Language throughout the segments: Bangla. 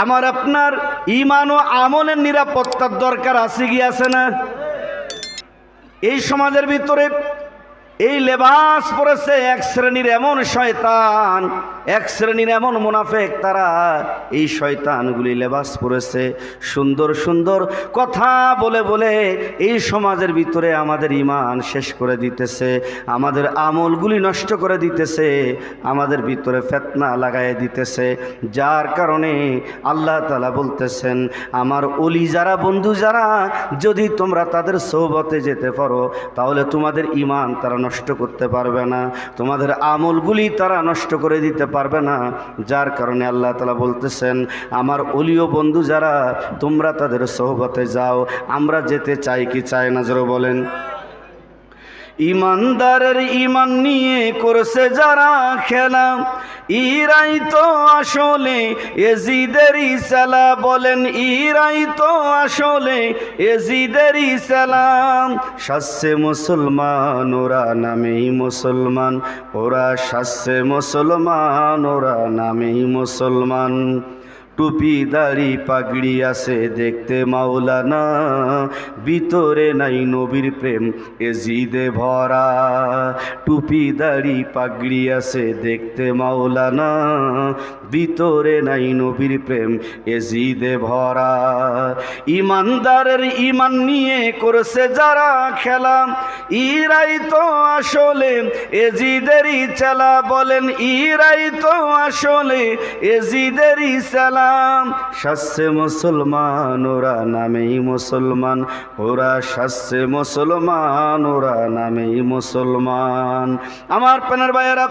আমার আপনার ঈমান ও আমলের নিরাপত্তার দরকার আছে কি আছে না? এই সমাজের ভিতরে এই লেবাস পরেছে এক শ্রেণীর এমন শয়তান, এক শ্রেণীর এমন মুনাফিক, তারা এই শয়তানগুলি লেবাস পরেছে সুন্দর সুন্দর কথা বলে বলে এই সমাজের ভিতরে আমাদের ঈমান শেষ করে দিতেছে, আমাদের আমলগুলি নষ্ট করে দিতেছে, আমাদের ভিতরে ফিতনা লাগায় দিতেছে। যার কারণে আল্লাহ তাআলা বলতেছেন, আমার ওলি যারা, বন্ধু যারা, যদি তোমরা তাদের সোহবতে যেতে পারো তাহলে তোমাদের ঈমান তারা নষ্ট করতে পারবে না, তোমাদের আমলগুলি তারা নষ্ট করে দিতে পারবে না। যার কারণে আল্লাহ তাআলা বলতেছেন, আমার ওলিও বন্ধু যারা, তোমরা তাদের সোহবতে যাও। আমরা যেতে চাই কি চাই না জোরে বলেন? ইমানদারের ঈমান নিয়ে করছে যারা খেলা, ইরাই তো আসলে এজিদেরই সালা। বলেন ইরাই তো আসলে এজিদেরই সালাম। শাস্যে মুসলমান ওরা নামেই মুসলমান, ওরা শাস্যে মুসলমান, ওরা নামেই মুসলমান। টুপি দাড়ি পাগড়ি আছে দেখতে মাওলানা, ভিতরে নাই নবীর প্রেম এজিদে ভরা। টুপি দাড়ি পাগড়ি আছে দেখতে মাওলানা, ভিতরে নাই নবীর প্রেম এজিদে ভরা। ইমানদারের ঈমান নিয়ে করছে যারা খেলা, ইরাই তো আসলে এজিদেরই চেলা। বলেন ইরাই তো আসলে এজিদেরই চেলা। শাস্যে মুসলমান ওরা নামেই মুসলমান, ওরা শাস্যে মুসলমান, ওরা নামেই মুসলমান। আমার প্রাণের ভাইয়েরা,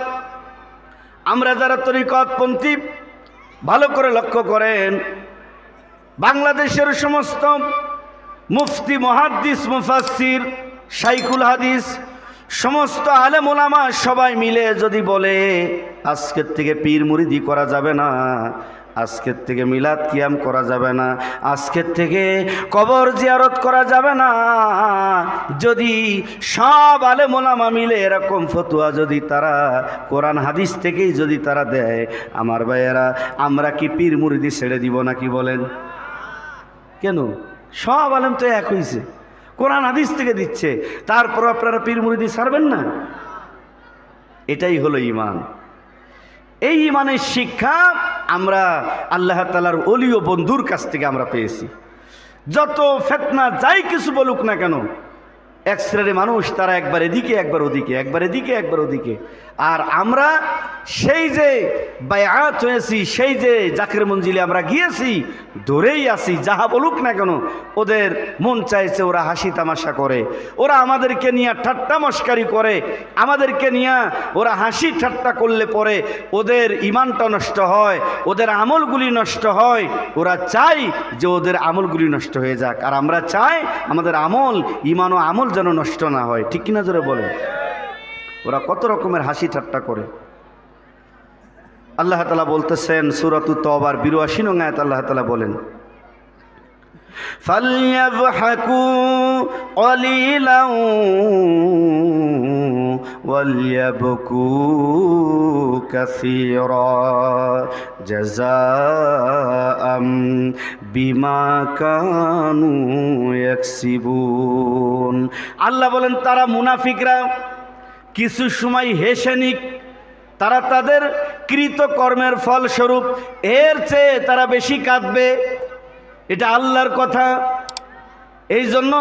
আমরা যারা তরিকতপন্থী, ভালো করে লক্ষ্য করেন, বাংলাদেশের সমস্ত মুফতি, মুহাদ্দিস, মুফাসসির, শাইখুল হাদিস, সমস্ত আলেম ওলামা সবাই মিলে যদি বলে আজকের থেকে পীর মুরিদি করা যাবে না, আজকের থেকে মিলাদ কিয়াম করা যাবে না, আজকের থেকে কবর জিয়ারত করা যাবে না, যদি সব আলেম ওলামা মিলে এরকম ফতোয়া যদি তারা কোরআন হাদিস থেকেই যদি তারা দেয়, আমার ভাইয়েরা, আমরা কি পীর মুরিদি ছেড়ে দিব নাকি বলেন? কেন? সব আলেম তো এক হইছে, কোরআন হাদিস থেকে দিচ্ছে, তারপর আপনারা পীর মুরিদি ছাড়বেন না? এটাই হলো ঈমান। এই ঈমানের শিক্ষা আমরা আল্লাহ তাআলার ওলি ও বন্ধুর কাছ থেকে আমরা পেয়েছি। যত ফিতনা যাই কিছু বলুক না কেন, এক শ্রেণীর মানুষ তারা একবার এদিকে একবার ওদিকে, একবার এদিকে একবার ওদিকে। আর আমরা সেই যে বায়াত হয়েছি, সেই যে জাকের মঞ্জিলে আমরা গিয়েছি, ধরেই আসি। যাহা বলুক না কেন, ওদের মন চাইছে, ওরা হাসি তামাশা করে, ওরা আমাদেরকে নিয়ে ঠাট্টা মস্কারি করে, আমাদেরকে নিয়ে ওরা হাসি ঠাট্টা করলে পরে ওদের ঈমানটা নষ্ট হয়, ওদের আমলগুলি নষ্ট হয়। ওরা চাই যে ওদের আমলগুলি নষ্ট হয়ে যাক, আর আমরা চাই আমাদের আমল, ঈমান ও আমল যেন নষ্ট না হয়। ঠিক কিনা জোরে বলে? ওরা কত রকমের হাসি ঠাট্টা করে। আল্লাহ তাআলা বলতেছেন সূরাতুত তাওবার ৮২ নং আয়াত, আল্লাহ তাআলা বলেন, ফালইয়াযহাকু ক্বালিলান ওয়ালইয়াবকু কাসীরা জাযাআম বিমা কানু ইয়াকসিবুন। আল্লাহ বলেন, তারা মুনাফিকরা কিছু সময় হেসে নিক, তারা তাদের কৃতকর্মের ফলস্বরূপ এর চেয়ে তারা বেশি কাঁদবে। এটা আল্লাহর কথা। এই জন্য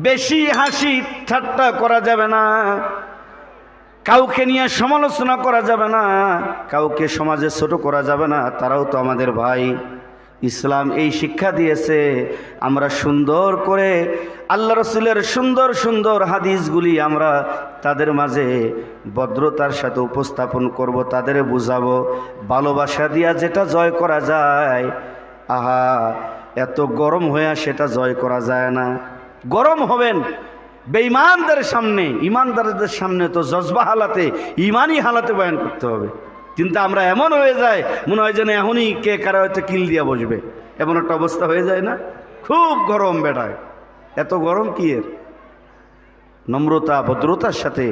বেশি হাসি ঠাট্টা করা যাবে না, কাউকে নিয়ে সমালোচনা করা যাবে না, কাউকে সমাজে ছোট করা যাবে না। তারাও তো আমাদের ভাই। ইসলাম এই শিক্ষা দিয়েছে, আমরা সুন্দর করে আল্লাহ রসুলের সুন্দর সুন্দর হাদিসগুলি আমরা তাদের মাঝে ভদ্রতার সাথে উপস্থাপন করব, তাদের বুঝাবো। ভালোবাসা দিয়া যেটা জয় করা যায়, আহা, এত গরম হয়ে সেটা জয় করা যায় না। গরম হবেন বেঈমানদের সামনে, ইমানদারদের সামনে তো জজবা হালাতে, ইমানি হালাতে বয়ান করতে হবে। কিন্তু আমরা এমন হয়ে যায়, মনে হয় যেন এখনই কে কারা হয়তো কিল দিয়া বসবে, এমন একটা অবস্থা হয়ে যায় না? খুব গরম বেটায়। এত গরম কি এর? নম্রতা, ভদ্রতার সাথে,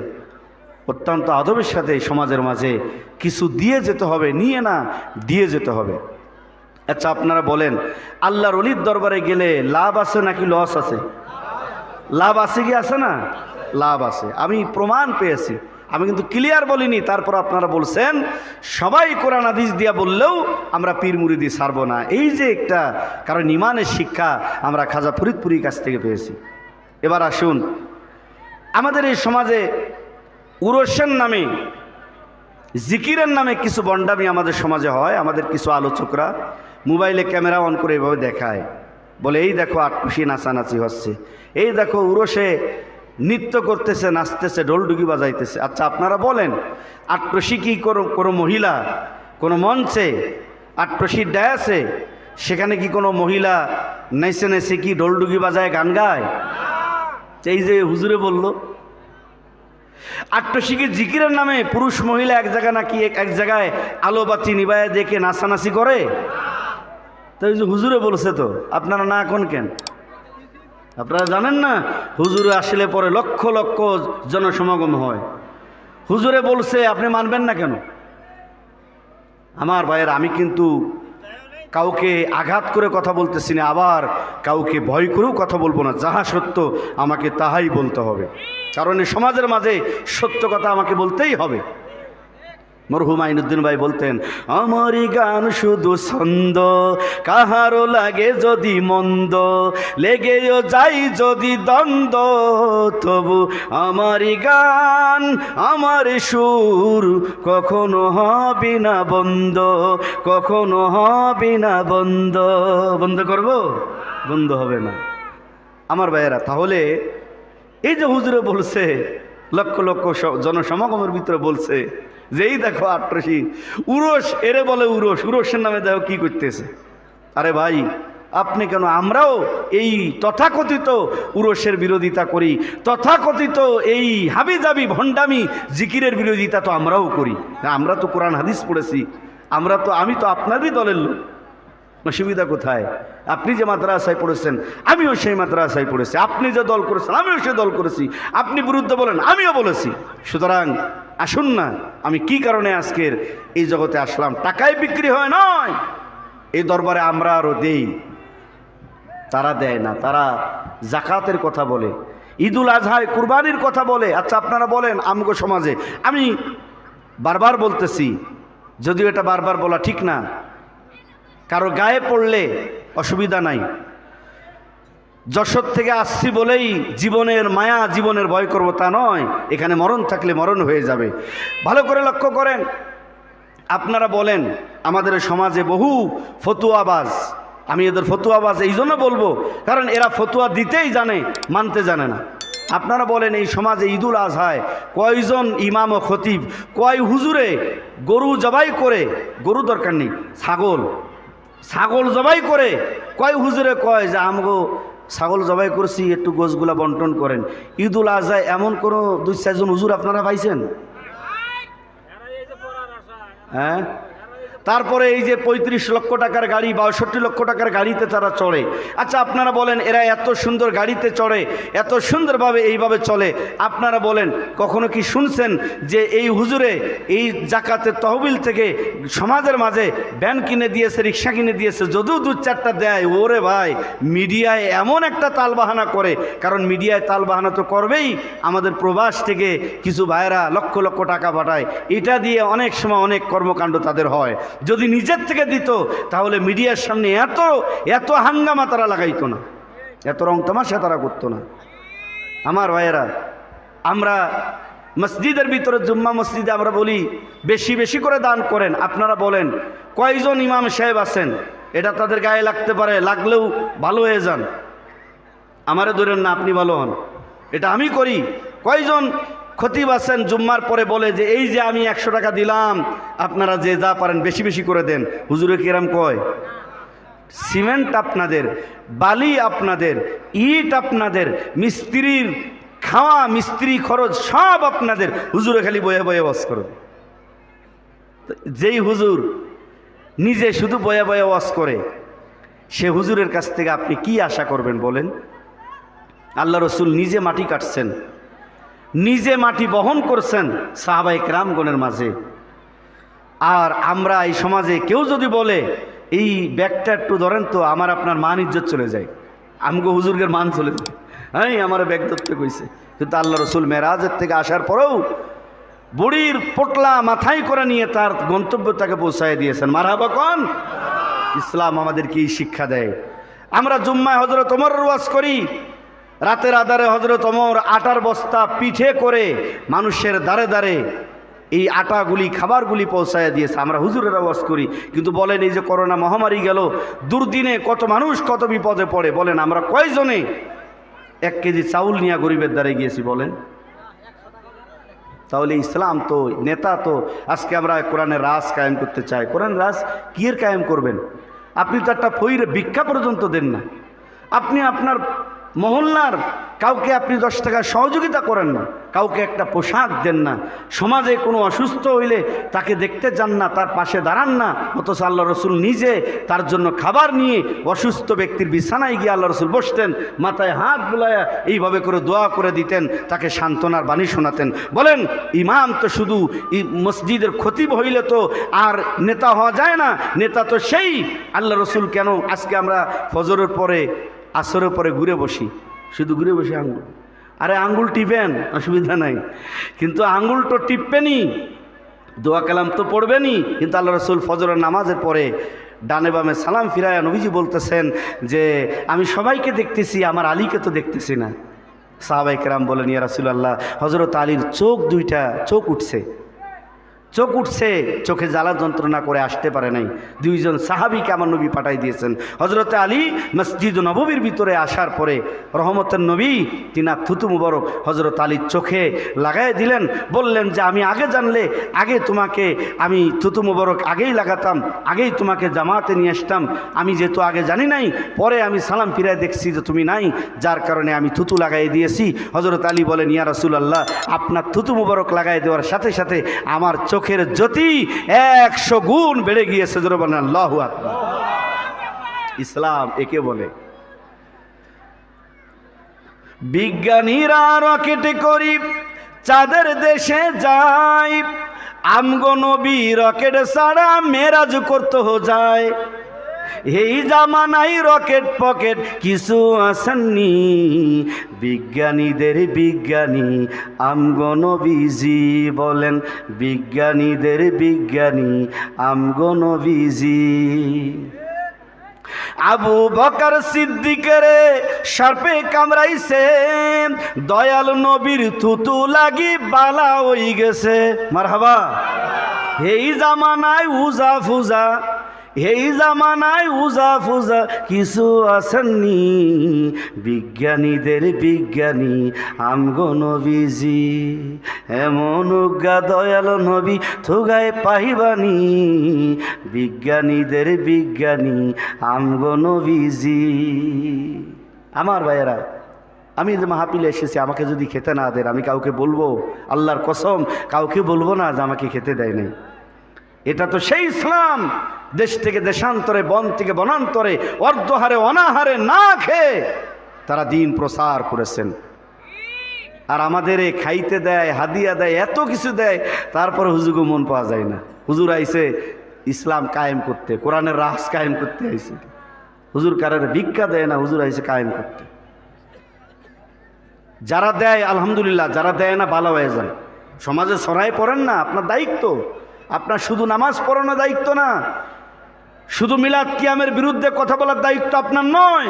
অত্যন্ত আদবের সাথে সমাজের মাঝে কিছু দিয়ে যেতে হবে, নিয়ে না দিয়ে যেতে হবে। আচ্ছা আপনারা বলেন, আল্লাহর ওলির দরবারে গেলে লাভ আছে নাকি লস আছে? লাভ আছে কি আছে না? লাভ আছে। আমি প্রমাণ পেয়েছি, আমি কিন্তু ক্লিয়ার বলিনি। তারপর আপনারা বলছেন সবাই কোরআন হাদিস দিয়া বললেও আমরা পীর মুরিদি ছাড়বো না। এই যে একটা, কারণ ইমানের শিক্ষা আমরা খাজা ফরিদপুরীর কাছ থেকে পেয়েছি। এবার আসুন, আমাদের এই সমাজে উরসের নামে, জিকিরের নামে কিছু বন্ডামি আমাদের সমাজে হয়। আমাদের কিছু আলোচকরা মোবাইলে ক্যামেরা অন করে এভাবে দেখায়, বলে এই দেখো আটপুষি নাচানাচি হচ্ছে, এই দেখো উরসে নৃত্য করতেছে, নাচতেছে, ঢোলডুগি বাজাইতেছে। আচ্ছা আপনারা বলেন, আটপুষি কি কোনো মহিলা কোনো মঞ্চে আটপুষির ডায়াসে সেখানে কি কোনো মহিলা নেচে নেচে কি ঢোলডুগি বাজায়, গান গায়? এই যে হুজুরে বলল, আট্টশিকে জিকিরের নামে পুরুষ মহিলা এক জায়গা নাকি এক জায়গায় আলোবাতি নিবায় দেখে নাচানাচি করে? তো এই যে হুজুরে বলছে, তো আপনারা না এখন কেন? আপনারা জানেন না হুজুরে আসলে পরে লক্ষ লক্ষ জনসমাগম হয়? হুজুরে বলছে, আপনি মানবেন না কেন? আমার ভাইয়ের, আমি কিন্তু কাউকে আঘাত করে কথা বলতেছি না, আবার কাউকে ভয় করেও কথা বলবো না। যাহা সত্য আমাকে তাহাই বলতে হবে, কারণ এই সমাজের মাঝে সত্য কথা আমাকে বলতেই হবে। মরহুম আইনুদ্দিন ভাই বলতেন, আমারই গান শুধু ছন্দ, কাহারও লাগে যদি মন্দ, লেগেও যাই যদি দ্বন্দ্ব, তবু আমারই গান আমার সুর কখনো হবে না বন্ধ, কখনো হবে না বন্ধ। বন্ধ করব? বন্ধ হবে না। আমার ভাইয়েরা, তাহলে এই যে হুজুরে বলছে, লক্ষ লক্ষ জনসমাগমের ভিতরে বলছে যে এই দেখো আট্টশি উরস, এরে বলে উরস, উরসের নামে দেখো কি করতেছে। আরে ভাই, আপনি কেন? আমরাও এই তথাকথিত উরসের বিরোধিতা করি, তথাকথিত এই হাবিজাবি ভণ্ডামি জিকিরের বিরোধিতা তো আমরাও করি। আমরা তো কোরআন হাদিস পড়েছি, আমি তো আপনারই দলের লোক। অসুবিধা কোথায়? আপনি যে মাদ্রাসায় পড়েছেন আমিও সেই মাদ্রাসায় পড়েছি, আপনি যে দল করেছেন আমিও সে দল করেছি, আপনি বিরুদ্ধে বলেন আমিও বলেছি। সুতরাং আসুন না, আমি কি কারণে আজকের এই জগতে আসলাম? টাকায় বিক্রি হয় নয়। এই দরবারে আমরা আরও দেই, তারা দেয় না। তারা জাকাতের কথা বলে, ঈদুল আজহায় কুরবানির কথা বলে। আচ্ছা আপনারা বলেন, আমগো সমাজে, আমি বারবার বলতেছি, যদিও এটা বারবার বলা ঠিক না, কারো গায়ে পড়লে অসুবিধা নাই। যশোর থেকে আসছি বলেই জীবনের মায়া, জীবনের ভয় করব তা নয়। এখানে মরণ থাকলে মরণ হয়ে যাবে। ভালো করে লক্ষ্য করেন। আপনারা বলেন, আমাদের সমাজে বহু ফতুয়াবাজ, আমি এদের ফতুয়াবাজ এই জন্য বলবো কারণ এরা ফতুয়া দিতেই জানে, মানতে জানে না। আপনারা বলেন, এই সমাজে ঈদুল আজহায় কয়জন ইমাম ও খতিব, কয় হুজুরে গরু জবাই করে, গরু দরকার নেই, ছাগল জবাই করে, কয় হুজুরে কয় যে আমগো ছাগল জবাই করছি, একটু গোশগুলা বন্টন করেন। ঈদুল আজহায় এমন কোনো 2-4 জন হুজুর আপনারা পাইছেন? হ্যাঁ। তারপরে এই যে 35 লক্ষ টাকার গাড়ি, 62 লক্ষ টাকার গাড়িতে তারা চড়ে। আচ্ছা আপনারা বলেন, এরা এত সুন্দর গাড়িতে চড়ে, এত সুন্দরভাবে এইভাবে চলে, আপনারা বলেন কখনো কি শুনছেন যে এই হুজুরে এই জাকাতের তহবিল থেকে সমাজের মাঝে ভ্যান কিনে দিয়েছে, রিক্সা কিনে দিয়েছে? যদিও 2-4টা দেয়, ওরে ভাই মিডিয়ায় এমন একটা তালবাহানা করে, কারণ মিডিয়ায় তালবাহানা তো করবেই। আমাদের প্রবাস থেকে কিছু ভাইয়েরা লক্ষ লক্ষ টাকা পাঠায়, এটা দিয়ে অনেক সময় অনেক কর্মকাণ্ড তাদের হয়। যদি নিজের থেকে দিত তাহলে মিডিয়ার সামনে এত হাঙ্গামা তারা লাগাইতো না, এত রং তামাশা তারা করতো না। আমার ভাইয়েরা, আমরা মসজিদের ভিতরে, জুম্মা মসজিদে আমরা বলি বেশি বেশি করে দান করেন। আপনারা বলেন কয়জন ইমাম সাহেব আছেন? এটা তাদের গায়ে লাগতে পারে, লাগলেও ভালো হয়ে যান, আমারে ধরেন না, আপনি ভালো হন। এটা আমি করি। কয়জন খতিব আছেন জুম্মার পরে বলে যে এই যে আমি 100 টাকা দিলাম, আপনারা যে যা পারেন বেশি বেশি করে দেন? হুজুরে কিরাম কয়? সিমেন্ট আপনাদের, বালি আপনাদের, ইট আপনাদের, মিস্ত্রির খাওয়া, মিস্ত্রি খরচ সব আপনাদের। হুজুরে খালি বয়ে বয়ে ওয়াজ করবে। যেই হুজুর নিজে শুধু বয়ে বয়ে ওয়াজ করে, সে হুজুরের কাছ থেকে আপনি কি আশা করবেন বলেন? আল্লাহ রসুল নিজে মাটি কাটছেন, নিজে মাটি বহন করছেন সাহাবায়ে কেরামগণের মাঝে। আর আমরা এই সমাজে কেউ যদি বলে এই ব্যাগটা একটু ধরেন তো, আমার আপনার মান ইজ্জত চলে যায়, আমগো হুজুরগের মান চলে যায়। হ্যাঁ, আমার ব্যাগ ধরতে কইছে। কিন্তু আল্লাহ রসুল মেরাজের থেকে আসার পরেও বুড়ির পোটলা মাথায় করে নিয়ে তার গন্তব্য তাকে পৌঁছায় দিয়েছেন। মারহাবা কোন? ইসলাম আমাদেরকে এই শিক্ষা দেয়। আমরা জুম্মায় হযরত ওমরের ওয়াজ করি, রাতের আধারে হযরত ওমর আটার বস্তা পিঠে করে মানুষের দ্বারে দ্বারে এই আটাগুলি খাবারগুলি পৌঁছায় দিয়েছে। আমরা হুজুরের আওয়াজ করি, কিন্তু বলেন এই যে করোনা মহামারী গেল, দুর্দিনে কত মানুষ কত বিপদে পড়ে, বলেন আমরা কয়জনে 1 কেজি চাউল নিয়ে গরিবের দ্বারে গিয়েছি বলেন? তাহলে ইসলাম তো, নেতা তো, আজকে আমরা কোরআনের রাজ কায়েম করতে চাই। কোরআন রাজ কি এর কায়েম করবেন? আপনি তো একটা ফইরে ভিক্ষা পর্যন্ত দেন না, আপনি আপনার মহল্লার কাউকে আপনি 10 টাকা সহযোগিতা করেন না, কাউকে একটা পোশাক দেন না, সমাজে কোনো অসুস্থ হইলে তাকে দেখতে যান না, তার পাশে দাঁড়ান না। অথচ আল্লাহ রসুল নিজে তার জন্য খাবার নিয়ে অসুস্থ ব্যক্তির বিছানায় গিয়ে আল্লাহ রসুল বসতেন, মাথায় হাত বুলায়া এইভাবে করে দোয়া করে দিতেন, তাকে সান্ত্বনার বাণী শোনাতেন। বলেন ইমাম তো শুধু মসজিদের খতিব হইলে তো আর নেতা হওয়া যায় না, নেতা তো সেই আল্লাহ রসুল। কেন আজকে আমরা ফজরের পরে আসরের পরে ঘুরে বসি, শুধু ঘুরে বসি আঙ্গুল, আরে আঙ্গুল টিপেন, অসুবিধা নাই, কিন্তু আঙ্গুল তো টিপবেনই, দোয়া কালাম তো পড়বেনই। কিন্তু আল্লাহ রসুল ফজরের নামাজের পরে ডানে বামে সালাম ফিরায়া নবীজি বলতেছেন যে আমি সবাইকে দেখতেছি, আমার আলীকে তো দেখতেছি না। সাহাবায়ে কেরাম বলেন ইয়া রাসূলুল্লাহ, হযরত আলীর দুইটা চোখ উঠছে, চোখে জ্বালা যন্ত্রণা করে আসতে পারে নাই। 2 জন সাহাবীকে আমার নবী পাঠাই দিয়েছেন। হযরত আলী মসজিদ নববীর ভিতরে আসার পরে রহমতের নবী তিনার থুতু মুবারক হযরত আলীর চোখে লাগাই দিলেন, বললেন যে আমি আগে জানলে আগে তোমাকে আমি থুতু মুবারক আগেই লাগাতাম, আগেই তোমাকে জামাতে নিয়ে আসতাম। আমি যেহেতু আগে জানি নাই, পরে আমি সালাম ফিরায় দেখছি যে তুমি নাই, যার কারণে আমি থুতু লাগাই দিয়েছি। হযরত আলী বলেন ইয়া রাসূলুল্লাহ, আপনার থুতু মুবারক লাগাই দেওয়ার সাথে সাথে আমার চোখের জ্যোতি 100 গুণ বেড়ে গিয়েছে। জোরে বলেন আল্লাহু আকবার। ইসলাম একে বলে। বিজ্ঞানীরা রকেটে করি চাঁদের দেশে যায়, আমগো নবী রকেট ছাড়া মেরাজ করতে যায়। এই জামানায় রকেট পকেট কিছু আসেননি, বিজ্ঞানীদের বিজ্ঞানী আমগো নবীজি। বলেন বিজ্ঞানীদের বিজ্ঞানী আমগো নবীজি। আবু বকর সিদ্দিকের সার্পে কামড়াইছে, দয়াল নবীর থুতু লাগি বালা হই গেছে। মারহাবা। এই জামানায় উজা ফুজা, এই জামানায় উজা ফুজা কিছু আসেননি, বিজ্ঞানীদের বিজ্ঞানী আমগো নবীজি। এমন উজ্ঞা দয়াল নবী থুগায় পাইবানি, বিজ্ঞানীদের বিজ্ঞানী আমগো নবীজি। আমার ভাইয়েরা, আমি যে মাহফিলে এসেছি, আমাকে যদি খেতে না দেন আমি কাউকে বলবো? আল্লাহর কসম কাউকে বলবো না যে আমাকে খেতে দেয় নাই। এটা তো সেই ইসলাম, দেশ থেকে দেশান্তরে, বন থেকে বনান্তরে, অর্ধহারে অনাহারে না খেয়ে তারা দিন প্রসার করেছেন। আর আমাদের খাইতে দেয়, হাদিয়া দেয়, এত কিছু দেয়, তারপরে হুজুরকে মন পাওয়া যায় না। হুজুর আইছে ইসলাম কায়েম করতে, কোরআনের রাজ কায়েম করতে আইছে। হুজুর কারোর ভিক্ষা দেয় না, হুজুর আইছে কায়েম করতে। যারা দেয় আলহামদুলিল্লাহ, যারা দেয় না ভালো হয়ে যান। সমাজে ছড়াই পড়েন না, আপনার দায়িত্ব। আপনার শুধু নামাজ পড়ানোর দায়িত্ব না, শুধু মিলাদ কিয়ামের বিরুদ্ধে কথা বলার দায়িত্ব আপনার নয়,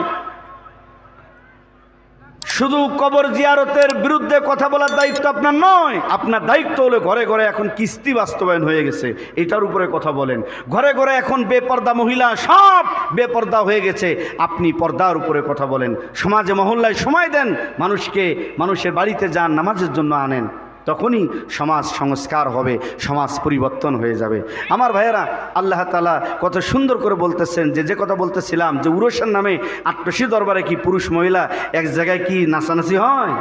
শুধু কবর জিয়ারতের বিরুদ্ধে কথা বলার দায়িত্ব আপনার নয়। আপনার দায়িত্ব হলো ঘরে ঘরে এখন কিস্তি বাস্তবায়ন হয়ে গেছে, এটার উপরে কথা বলেন। ঘরে ঘরে এখন বেপর্দা মহিলা সব বেপর্দা হয়ে গেছে, আপনি পর্দার উপরে কথা বলেন। সমাজে মহল্লায় সময় দেন, মানুষকে মানুষের বাড়িতে যান, নামাজের জন্য আনেন, তখনই সমাজ সংস্কার হবে, সমাজ পরিবর্তন হয়ে যাবে। আমার ভাইয়েরা, আল্লাহ তাআলা কত সুন্দর করে বলতেছেন যে কথা বলতেছিলাম যে উরসের নামে 88 দরবারে কি পুরুষ মহিলা এক জায়গায় কি নাচানাচি হয়?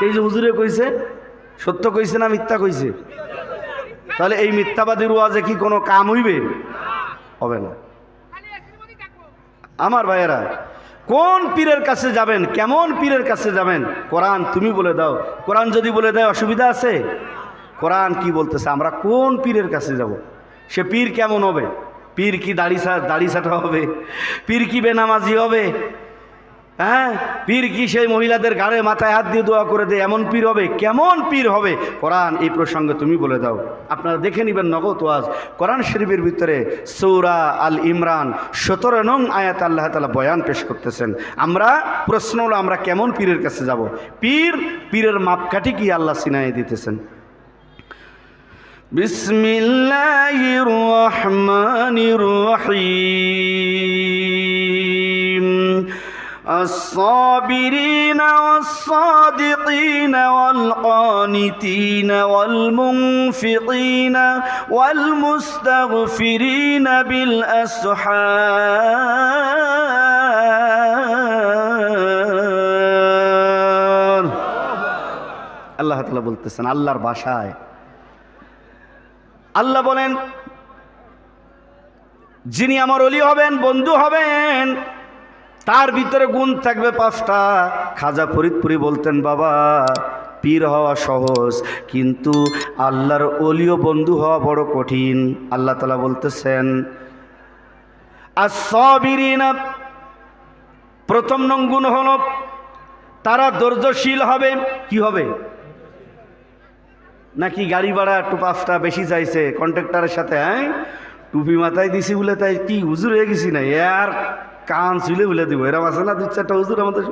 এই যে হুজুরে কইছে, সত্য কইছে না মিথ্যা কইছে? তাহলে এই মিথ্যাবাদীর ওয়াজে কি কোনো কাম হইবে? হবে না। আমার ভাইয়েরা, কোন পীরের কাছে যাবেন, কেমন পীরের কাছে যাবেন? কোরআন তুমি বলে দাও। কোরআন যদি বলে দেয় অসুবিধা আছে? কোরআন কি বলতেছে? আমরা কোন পীরের কাছে যাব? সে পীর কেমন হবে? পীর কি দাড়ি ছাটা হবে? পীর কি বেনামাজি হবে? হ্যাঁ, পীর কি সেই মহিলাদের ঘাড়ে মাথায় হাত দিয়ে দোয়া করে দেয় এমন পীর হবে? কেমন পীর হবে? কোরআন এই প্রসঙ্গে তুমি বলে দাও। আপনারা দেখে নেবেন নগদ ওয়াজ কোরআন শরীফের ভিতরে সূরা আল ইমরান 17 নং আয়াত আল্লাহ তাআলা বয়ান পেশ করতেছেন। আমরা প্রশ্ন হলো আমরা কেমন পীরের কাছে যাব? পীরের মাপকাঠি কি আল্লাহ সিনায়ে দিতেছেন। বিসমিল্লাহির রহমানির রহিম। الصابرين والصادقين والقانتين والمنفقين والمستغفرين بالأسحار। আল্লাহ তাআলা বলতেছেন আল্লাহর ভাষায়, আল্লাহ বলেন যিনি আমার ওলি হবেন, বন্ধু হবেন, তার ভিতরে গুণ থাকবে 5টা। খাজা ফরিদপুরি বলতেন বাবা পীর হওয়া সহজ, কিন্তু আল্লাহর ওলিও বন্ধু হওয়া বড় কঠিন। আল্লাহ তাআলা বলতেছেন আস-সাবিরিনা, প্রথম নং গুণ হলো তারা ধৈর্যশীল হবে। কি হবে? নাকি গাড়ি ভাড়া একটু 5টা বেশি চাইছে কন্ট্রাক্টরের সাথে, হ্যাঁ টুপি মাথায় দিছি বলে তাই কি হুজুর হয়ে গেছি না, আর কান চুলে বলে দিব। এরম আছে না 2-4টা হুজুর আমাদের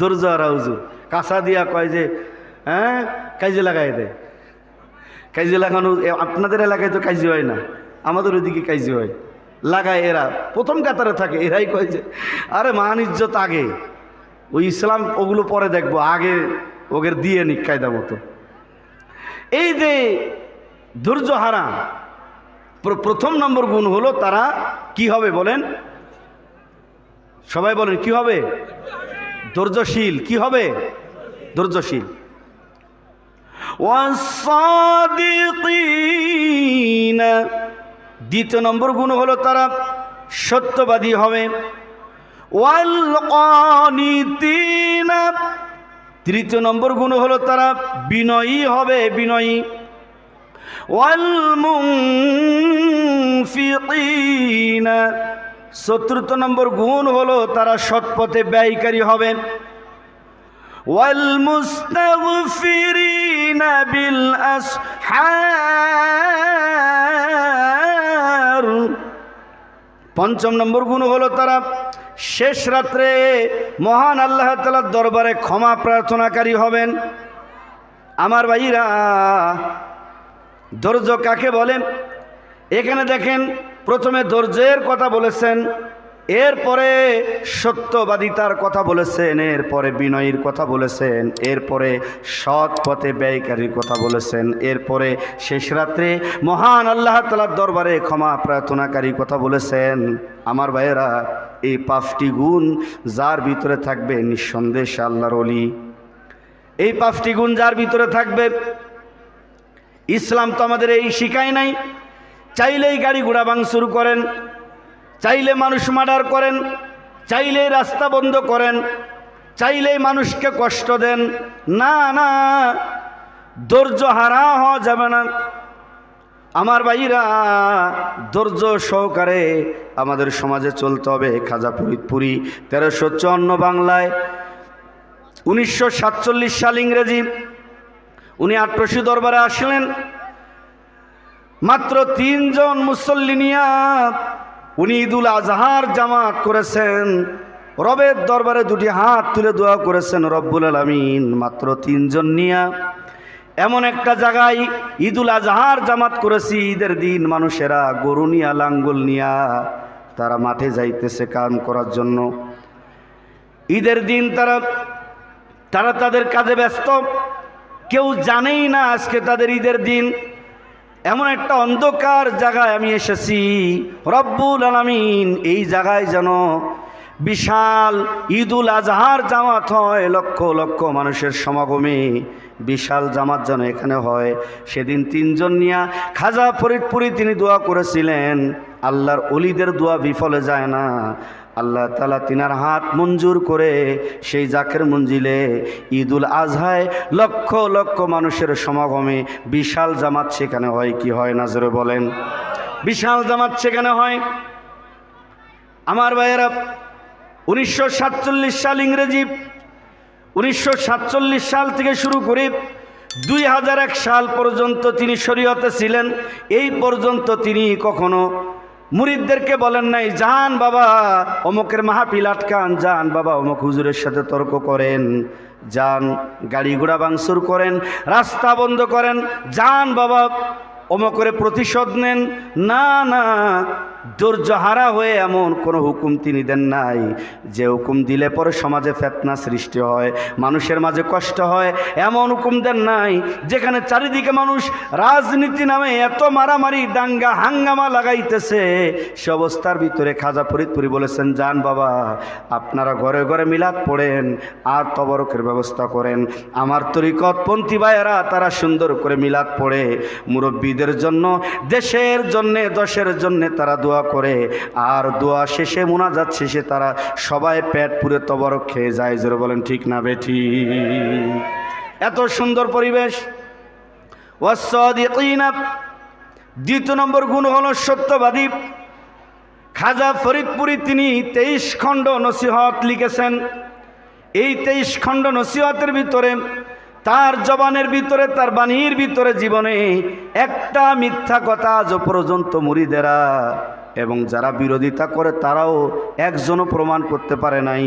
দরজা হারা হুজুর, কাঁচা দিয়া কয় যে হ্যাঁ কাজে লাগাই দেয়। কাজে লাগানো আপনাদের এলাকায় তো কাজে হয় না, আমাদের ওইদিকে কাজে হয়, লাগায়। এরা প্রথম কাতারে থাকে, এরাই কয় যে আরে মান ইজ্জত আগে, ওই ইসলাম ওগুলো পরে দেখবো, আগে ওদের দিয়ে নিক কায়দা মতো। এই যে ধৈর্য হারা, প্রথম নম্বর গুণ হলো তারা কি হবে বলেন? সবাই বলেন কি হবে? ধৈর্যশীল। কি হবে? ধৈর্যশীল। ওয়াসাদিকিনা, দ্বিতীয় নম্বর গুণ হলো তারা সত্যবাদী হবে। ওয়াল কানিতিনা, তৃতীয় নম্বর গুণ হলো তারা বিনয়ী হবে, বিনয়ী। ওয়াল মুনফিকিনা, চতুর্থ নম্বর গুণ হলো তারা সৎপথে ব্যয়কারী হবে। ওয়াল মুস্তাগফিরিনা বিল আসহার, পঞ্চম নম্বর গুণ হলো তারা শেষ রাত্রে মহান আল্লাহ তাআলার দরবারে ক্ষমা প্রার্থনাকারী হবেন। আমার ভাইরা, ধৈর্য কাকে বলে? এখানে দেখেন প্রথমে ধৈর্যের কথা বলেছেন, এরপরে সত্যবাদিতার কথা বলেছেন, এরপরে বিনয়ীর কথা বলেছেন, এরপরে সৎ পথে ব্যয়কারীর কথা বলেছেন, এরপরে শেষ রাত্রে মহান আল্লাহ তাআলার দরবারে ক্ষমা প্রার্থনাকারীর কথা বলেছেন। আমার ভাইয়েরা, এই 5টি গুণ যার ভিতরে থাকবে নিঃসন্দেহে আল্লাহর ওলি। এই 5টি গুণ যার ভিতরে থাকবে, ইসলাম তো আমাদের এই শিখায় নাই। চাইলেই গাড়ি ঘোড়া ভাঙচুর করেন, চাইলে মানুষ মার্ডার করেন, চাইলেই রাস্তা বন্ধ করেন, চাইলেই মানুষকে কষ্ট দেন। না না, ধৈর্য হারা হওয়া যাবে না। আমার ভাইরা, ধৈর্য সহকারে আমাদের সমাজে চলতে হবে। খাজা ফরিদপুরি 1354 বাংলায়, 1947 সাল ইংরেজি, উনি ৮৮ দরবারে আসলেন। মাত্র 3 জন মুসল্লি নিয়া উনি ঈদুল আজহার জামাত করেছেন। রবের দরবারে 2টি হাত তুলে দোয়া করেছেন রব্বুল আলামিন। মাত্র 3 জন নিয়া এমন একটা জায়গায় ঈদুল আজহার জামাত করেছি, ঈদের দিন মানুষেরা গরু নিয়া লাঙ্গল নিয়া তারা মাঠে যাইতেছে কাম করার জন্য। ঈদের দিন তারা তাদের কাজে ব্যস্ত, কেউ জানেই না আজকে তাদের ঈদের দিন। এমন একটা অন্ধকার জায়গায় আমি এসেছি, রব্বুল আলামিন এই জায়গায় যেন বিশাল ঈদুল আজহার জামাত হয়, লক্ষ লক্ষ মানুষের সমাগমে বিশাল জামাত যেন এখানে হয়। সেদিন 3 জন নিয়া খাজা ফরিদপুরি তিনি দোয়া করেছিলেন। আল্লাহর ওলিদের দোয়া বিফলে যায় না। আল্লাহ তাআলা তিনার হাত মঞ্জুর করে সেই জাকের মঞ্জিলে ঈদুল আজহায় লক্ষ লক্ষ মানুষের সমাগমে বিশাল জামাত সেখানে হয় কি হয় না জোরে বলেন। বিশাল জামাত সেখানে হয়। আমার ভাইয়েরা, 1947 সাল ইংরেজি, 1947 সাল থেকে শুরু করে 2001 সাল পর্যন্ত তিনি শরীয়তে ছিলেন। এই পর্যন্ত তিনি কখনো মুরিদদেরকে বলেন নাই, যান বাবা অমুকের মাহফিল আটকান, যান বাবা অমুক হুজুরের সাথে তর্ক করেন, যান গাড়ি ঘোড়া ভাঙচুর করেন, রাস্তা বন্ধ করেন, যান বাবা অমুকের প্রতিশোধ নেন। না না, ধৈর্যহারা হয়ে এমন কোনো হুকুম তিনি দেন নাই যে হুকুম দিলে পরে সমাজে ফিতনা সৃষ্টি হয়, মানুষের মাঝে কষ্ট হয়। এমন হুকুম দেন নাই যেখানে চারিদিকে মানুষ রাজনীতি নামে এত মারামারি দাঙ্গা হাঙ্গামা লাগাইতেছে, সে অবস্থার ভিতরে খাজা ফরিদপুরি বলেছেন, যান বাবা আপনারা ঘরে ঘরে মিলাদ পড়েন আর তবরকের ব্যবস্থা করেন। আমার তরিকতপন্থী ভাইয়েরা তারা সুন্দর করে মিলাদ পড়ে, মুরব্বীদের জন্য, দেশের জন্যে, দশের জন্যে তারা দোয়া করে, আর দোয়া শেষে মুনাজাত শেষে তারা সবাই পেট পুরে তবরক খেয়ে যায়। জোরে বলেন ঠিক না বেঠি? এত সুন্দর পরিবেশ। ওয়াসসাদিকিনা, দ্বিতীয় নম্বর গুণ হলো সত্যবাদী। খাজা ফরিদপুরি তিনি 23 খণ্ড নসিহত লিখেছেন। এই 23 খণ্ড নসিহতের ভিতরে তার জবানের ভিতরে, তার বাণীর ভিতরে, জীবনে একটা মিথ্যা কথা আজ পর্যন্ত মুরিদেরা এবং যারা বিরোধিতা করে তারাও একজনও প্রমাণ করতে পারে নাই।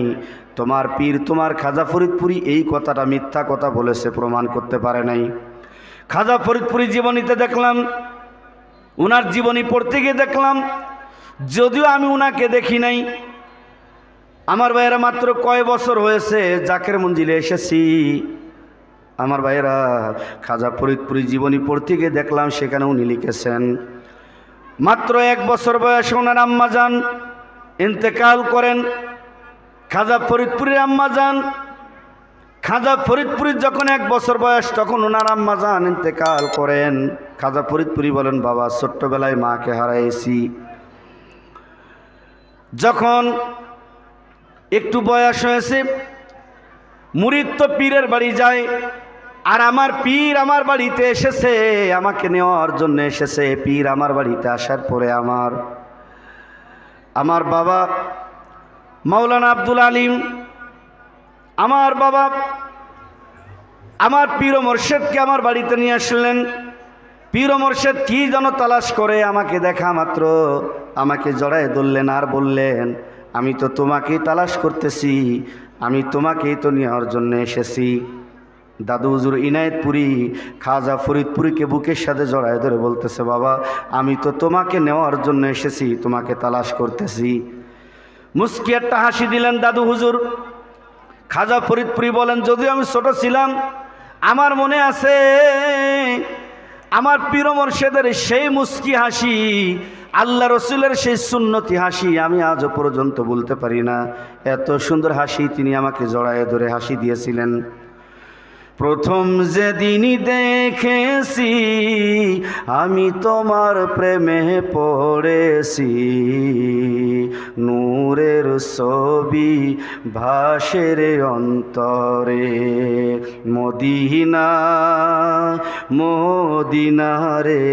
তোমার পীর, তোমার খাজা ফরিদপুরি এই কথাটা মিথ্যা কথা বলেছে, প্রমাণ করতে পারে নাই। খাজা ফরিদপুরি জীবনীতে দেখলাম, উনার জীবনী পড়তে গিয়ে দেখলাম, যদিও আমি উনাকে দেখি নাই, আমার ভাইয়েরা মাত্র কয় বছর হয়েছে জাকের মঞ্জিলে এসেছি। আমার ভাইয়েরা, খাজা ফরিদপুরি জীবনী পড়তে গিয়ে দেখলাম সেখানে উনি লিখেছেন, মাত্র 1 বছর বয়সে ওনার আম্মাজান ইন্তেকাল করেন। খাজা ফরিদপুরির আম্মাজান, খাজা ফরিদপুরির যখন 1 বছর বয়স তখন ওনার আম্মাজান ইন্তেকাল করেন। খাজা ফরিদপুরি বলেন, বাবা ছোট্টবেলায় মাকে হারাইছি। যখন একটু বয়স হয়েছে, মুরিদ তো পীরের বাড়ি যায়, আর আমার পীর আমার বাড়িতে এসেছে, আমাকে নেওয়ার জন্য এসেছে। পীর আমার বাড়িতে আসার পরে আমার বাবা মাওলানা আব্দুল আলিম, আমার বাবা আমার পীর ও মোর্শেদকে আমার বাড়িতে নিয়ে আসলেন। পীর ও মোর্শেদ কি যেন তালাশ করে, আমাকে দেখা মাত্র আমাকে জড়ায় ধরলেন আর বললেন, আমি তো তোমাকেই তালাশ করতেছি, আমি তোমাকেই তো নেওয়ার জন্য এসেছি। দাদু হুজুর ইনায়েতপুরি খাজা ফরিদপুরিকে বুকের সাথে জড়ায় ধরে বলতেছে, বাবা আমি তো তোমাকে নেওয়ার জন্য এসেছি, তোমাকে তালাশ করতেছি। মুস্কি একটা হাসি দিলেন দাদু হুজুর। খাজা ফরিদপুরি বলেন, যদিও আমি ছোট ছিলাম, আমার মনে আছে আমার পীর মোর্শেদের সেই মুস্কি হাসি, আল্লাহ রসুলের সেই সুন্নতি হাসি আমি আজও পর্যন্ত বলতে পারি না। এত সুন্দর হাসি তিনি আমাকে জড়ায় ধরে হাসি দিয়েছিলেন। প্রথম যেদিনই দেখেছি আমি তোমার প্রেমে পড়েছি, নূরের ছবি ভাসের অন্তরে, মদিনা মদিনা রে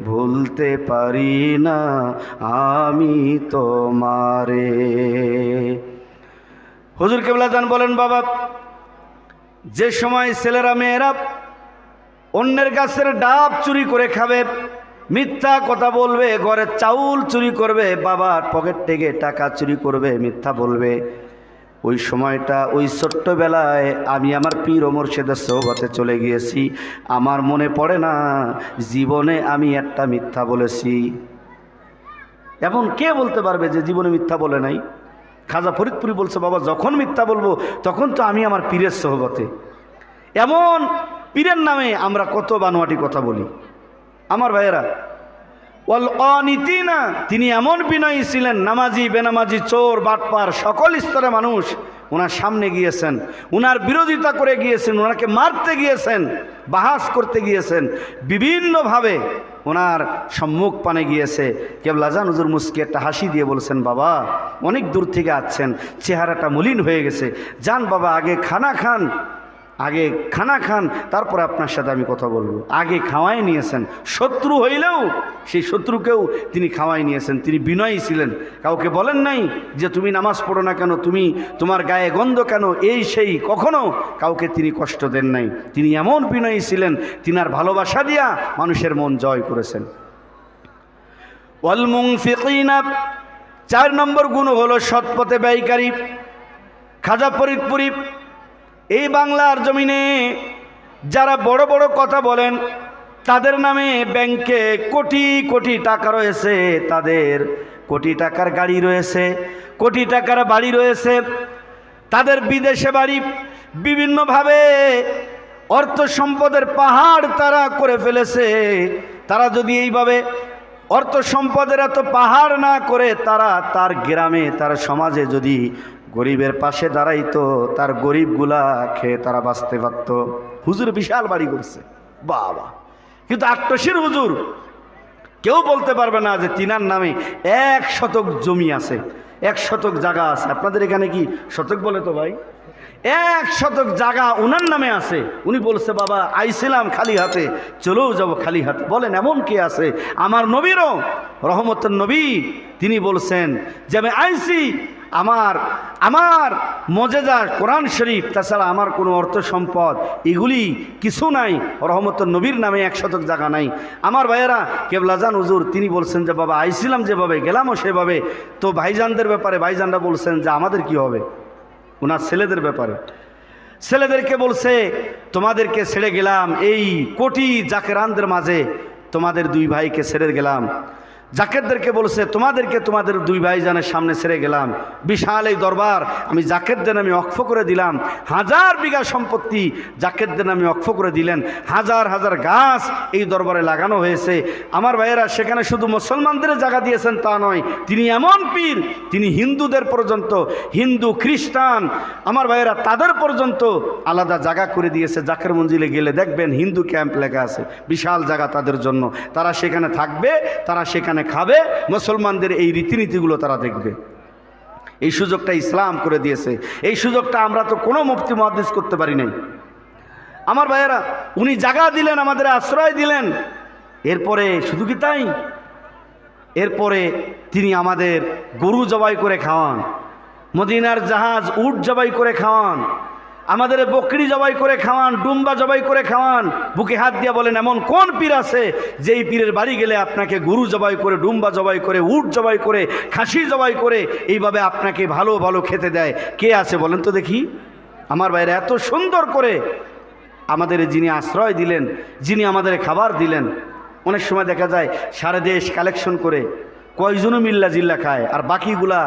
ভুলতে পারি না আমি তোমারে। হুজুর কেবলা জান বলেন, বাবা যে সময় ছেলেরা মেয়েরা অন্যের গাছের ডাব চুরি করে খাবে, মিথ্যা কথা বলবে, ঘরের চাউল চুরি করবে, বাবার পকেট থেকে টাকা চুরি করবে, মিথ্যা বলবে, ওই সময়টা ওই ছোট্টবেলায় আমি আমার পীর ও মোর্শেদের সোহবতে চলে গিয়েছি। আমার মনে পড়ে না জীবনে আমি একটা মিথ্যা বলেছি। এখন কে বলতে পারবে যে জীবনে মিথ্যা বলে নাই? খাজা ফরিদপুরি বলছে, বাবা যখন মিথ্যা বলবো তখন তো আমি আমার পীরের সোহবতে। এমন পীরের নামে আমরা কত বানোয়াটি কথা বলি। আমার ভাইয়েরা, ওয়াল অনিতিনা, তিনি এমন বিনয়ী ছিলেন, নামাজি বেনামাজি চোর বাটপার সকল স্তরে মানুষ ওনার সামনে গিয়েছেন, ওনার বিরোধিতা করে গিয়েছেন, ওনাকে মারতে গিয়েছেন, বাহাস করতে গিয়েছেন, বিভিন্নভাবে ওনার সম্মুখ পানে গিয়েছে। কেবলা জান হুজুর মুস্কি একটা হাসি দিয়ে বলছেন, বাবা অনেক দূর থেকে আসছেন, চেহারাটা মলিন হয়ে গেছে, যান বাবা আগে খানা খান, আগে খানা খান, তারপরে আপনার সাথে আমি কথা বলবো। আগে খাওয়াই নিয়েছেন, শত্রু হইলেও সেই শত্রুকেও তিনি খাওয়াই নিয়েছেন। তিনি বিনয়ী ছিলেন, কাউকে বলেন নাই যে তুমি নামাজ পড়ো না কেন, তুমি তোমার গায়ে গন্ধ কেন, এই সেই, কখনো কাউকে তিনি কষ্ট দেন নাই। তিনি এমন বিনয়ী ছিলেন, তিনার ভালোবাসা দিয়া মানুষের মন জয় করেছেন। ওয়াল মুনফিকিনা, 4 নম্বর গুণ হলো সৎপথে ব্যয়কারী। খাজা ফরিদপুরি এই বাংলার জমিনে যারা বড় বড় কথা বলেন, তাদের নামে ব্যাংকে কোটি কোটি টাকা রয়েছে, তাদের কোটি টাকার গাড়ি রয়েছে, কোটি টাকার বাড়ি রয়েছে, তাদের বিদেশে বাড়ি, বিভিন্নভাবে অর্থ সম্পদের পাহাড় তারা করে ফেলেছে। তারা যদি এইভাবে অর্থ সম্পদের এত পাহাড় না করে তারা তার গ্রামে, তার সমাজে যদি গরিবের পাশে দাঁড়াইতো, তার গরিবগুলা খেয়ে তারা বাঁচতে পারত। হুজুর বিশাল বাড়ি করছে, বাবা, কিন্তু আট্টশির হুজুর কেউ বলতে পারবে না যে তিনার নামে 1 শতক জমি আছে, 1 শতক জায়গা আছে। আপনাদের এখানে কি শতক বলে তো ভাই? 1 শতক জায়গা উনার নামে আছে। উনি বলছে বাবা আইছিলাম খালি হাতে, চলেও যাব খালি হাতে। বলেন এমন কে আছে? আমার নবীরও রহমতের নবী তিনি বলছেন যে আমি আইছি, আমার মজেজা কোরআন শরীফ, তাছাড়া আমার কোনো অর্থ সম্পদ এগুলি কিছু নাই, রহমতের নবীর নামে 1 শতক জায়গা নাই। আমার ভাইয়েরা, কেবলাজান হুজুর তিনি বলছেন যে বাবা আইছিলাম যেভাবে, গেলামও সেভাবে। তো ভাইজানদের ব্যাপারে ভাইজানরা বলছেন যে আমাদের কি হবে? ওনার ছেলেদের ব্যাপারে ছেলেদেরকে বলছে তোমাদেরকে ছেড়ে গেলাম এই কোটি জাকেরানদের মাঝে, তোমাদের 2 ভাইকে ছেড়ে গেলাম। জাকেরদেরকে বলছে তোমাদেরকে তোমাদের 2 ভাইজানের সামনে ছেড়ে গেলাম। বিশাল এই দরবার আমি জাকেরদের নামে অক্ষ করে দিলাম। 1000 বিঘা সম্পত্তি জাকেরদের নামে অক্ষ করে দিলেন। 1000 1000 গাছ এই দরবারে লাগানো হয়েছে। আমার ভাইয়েরা, সেখানে শুধু মুসলমানদের জায়গা দিয়েছেন তা নয়, তিনি এমন পীর, তিনি হিন্দুদের পর্যন্ত, হিন্দু খ্রিস্টান আমার ভাইয়েরা তাদের পর্যন্ত আলাদা জায়গা করে দিয়েছে। জাকের মঞ্জিলে গেলে দেখবেন হিন্দু ক্যাম্প লেখা আছে, বিশাল জায়গা তাদের জন্য। তারা সেখানে থাকবে, তারা সেখানে খাবে, মুসলমানদের এই রীতিনীতিগুলো তারা দেখবে। এই সুযোগটা ইসলাম করে দিয়েছে। এই সুযোগটা আমরা তো কোনো মুফতি মুহাদ্দিস করতে পারি নাই। আমার ভাইয়েরা, উনি জায়গা দিলেন, আমাদের আশ্রয় দিলেন। এরপরে শুধু কি তাই, এরপরে তিনি আমাদের গরু জবাই করে খাওয়ান, মদিনার জাহাজ উট জবাই করে খাওয়ান, আমাদের বকরি জবাই করে খাওয়ান, ডুম্বা জবাই করে খাওয়ান। বুকে হাত দিয়ে বলেন এমন কোন পীর আছে যেই পীরের বাড়ি গেলে আপনাকে গরু জবাই করে, ডুম্বা জবাই করে, উট জবাই করে, খাসি জবাই করে এইভাবে আপনাকে ভালো ভালো খেতে দেয়? কে আছে বলেন তো দেখি? আমার ভাইরা, এত সুন্দর করে আমাদের যিনি আশ্রয় দিলেন, যিনি আমাদের খাবার দিলেন। অনেক সময় দেখা যায় সারা দেশ কালেকশন করে কয়জনও মিল্লা জিল্লা খায়, আর বাকিগুলা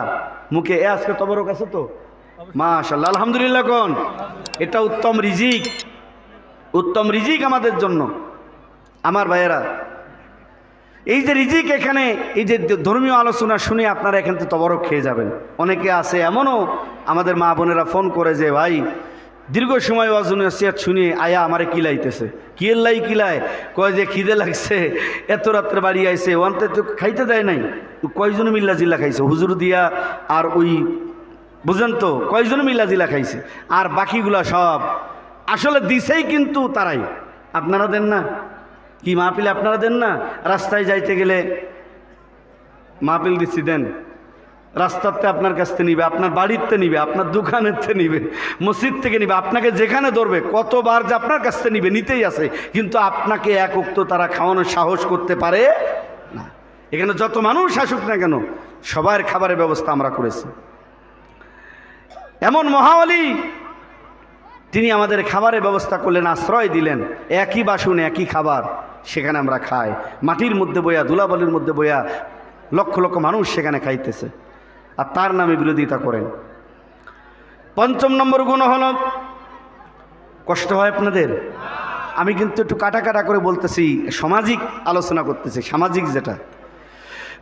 মুখে আজকে তবরক আছে তো মাশাআল্লাহ আলহামদুলিল্লাহ কোন, এটা উত্তম রিজিক, উত্তম রিজিক আমাদের জন্য। আমার ভাইয়েরা, এই যে রিজিক, এখানে এই যে ধর্মীয় আলোচনা শুনে আপনারা এখান থেকে তবরক খেয়ে যাবেন। অনেকে আছে এমনও আমাদের মা বোনেরা ফোন করে যে ভাই দীর্ঘ সময় ওয়াজ নসিহত শুনিয়ে আয়া আমারে কিলাইতেছে। কিল্লাই কিলায় কয় যে খিদে লাগছে, এত রাত্রে বাড়ি আইছে, ওয়ানতে তো খাইতে দেয় নাই। কয়জন মিল্লা জিল্লা খাইছে হুজুর দিয়া, আর ওই বুঝেন তো কয়জন মিল্লা জিল্লা খাইছে, আর বাকিগুলা সব আসলে দিছেই কিন্তু তারাই। আপনারা দেন না? কি মাহফিলে আপনারা দেন না? রাস্তায় যাইতে গেলে মাহফিল দিচ্ছি দেন, রাস্তাতে আপনার কাছ থেকে নিবে, আপনার বাড়িতে নিবে, আপনার দোকানের থেকে নিবে, মসজিদ থেকে নিবে, আপনাকে যেখানে ধরবে কতবার যে আপনার কাছ থেকে নিবে, নিতেই আছে। কিন্তু আপনাকে এক উক্ত তারা খাওয়ানোর সাহস করতে পারে না। এখানে যত মানুষ আসুক না কেন, সবার খাবারের ব্যবস্থা আমরা করেছি। এমন মহাওয়ালি তিনি আমাদের খাবারের ব্যবস্থা করলেন, আশ্রয় দিলেন। একই বাসন একই খাবার সেখানে আমরা খাই, মাটির মধ্যে বইয়া, ধুলাবালির মধ্যে বইয়া লক্ষ লক্ষ মানুষ সেখানে খাইতেছে, আর তার নামে বিরোধিতা করেন। 5 নম্বর গুণ হল, কষ্ট হয় আপনাদের? আমি কিন্তু একটু কাটা কাটা করে বলতেছি, সামাজিক আলোচনা করতেছি, সামাজিক যেটা।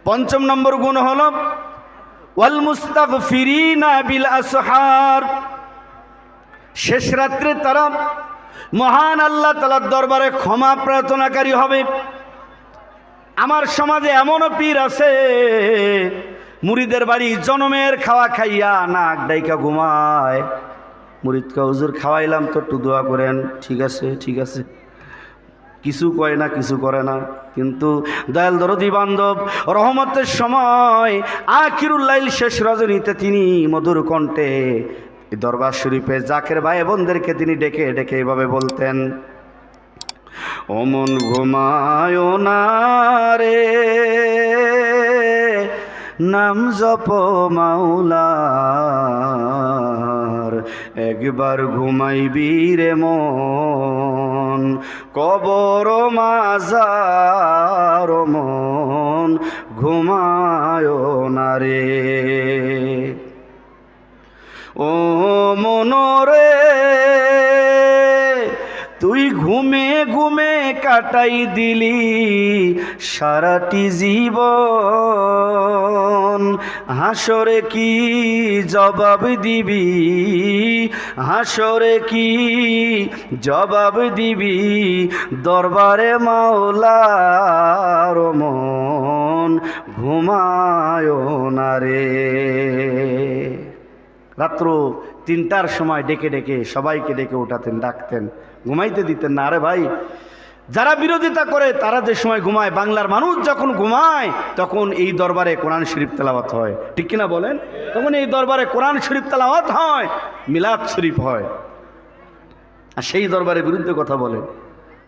5 নম্বর গুণ হল ওয়াল মুস্তাগফিরিনা বিল আসহার। শেষ রাত্রে তারা মহান আল্লাহ তাআলার দরবারে ক্ষমা প্রার্থনাকারী হবে। আমার সমাজে এমনও পীর আছে, মুরিদের বাড়ি জনমের খাওয়া খাইয়া নাক ডাইকা ঘুমায়, মুরিদকে হুজুর খাওয়াইলাম তো একটু দোয়া করেন, ঠিক আছে ঠিক আছে, কিছু কয় না কিছু করে না। কিন্তু দয়াল দরদি বান্ধব রহমতের সময় আখিরুল লাইল শেষ রজনীতে তিনি মধুর কণ্ঠে দরবার শরীফে জাকের ভাই বোনদেরকে তিনি ডেকে ডেকে এভাবে বলতেন, ও মন ঘুমায় না রে, নাম জপ মাওলার, একবার ঘুমাইবি রে মন, কবর মাজার মন ঘুমায় না রে। ও মনরে তুই ঘুমে ঘুমে কাটাই দিলি সারাটি জীবন, হাসরে কি জবাব দিবি, হাসরে কি জবাব দিবি, দরবারে মাওলার মন ঘুমায় না রে। রাত্র 3টার সময় ডেকে ডেকে সবাইকে ডেকে উঠাতেন, ডাকতেন, ঘুমাইতে দিতেন না। আরে ভাই, যারা বিরোধিতা করে তারা যে সময় ঘুমায়, বাংলার মানুষ যখন ঘুমায় তখন এই দরবারে কোরআন শরীফ তেলাওয়াত হয়, ঠিক কিনা বলেন? তখন এই দরবারে কোরআন শরীফ তেলাওয়াত হয়, মিলাদ শরীফ হয়, আর সেই দরবারের বিরুদ্ধে কথা বলেন।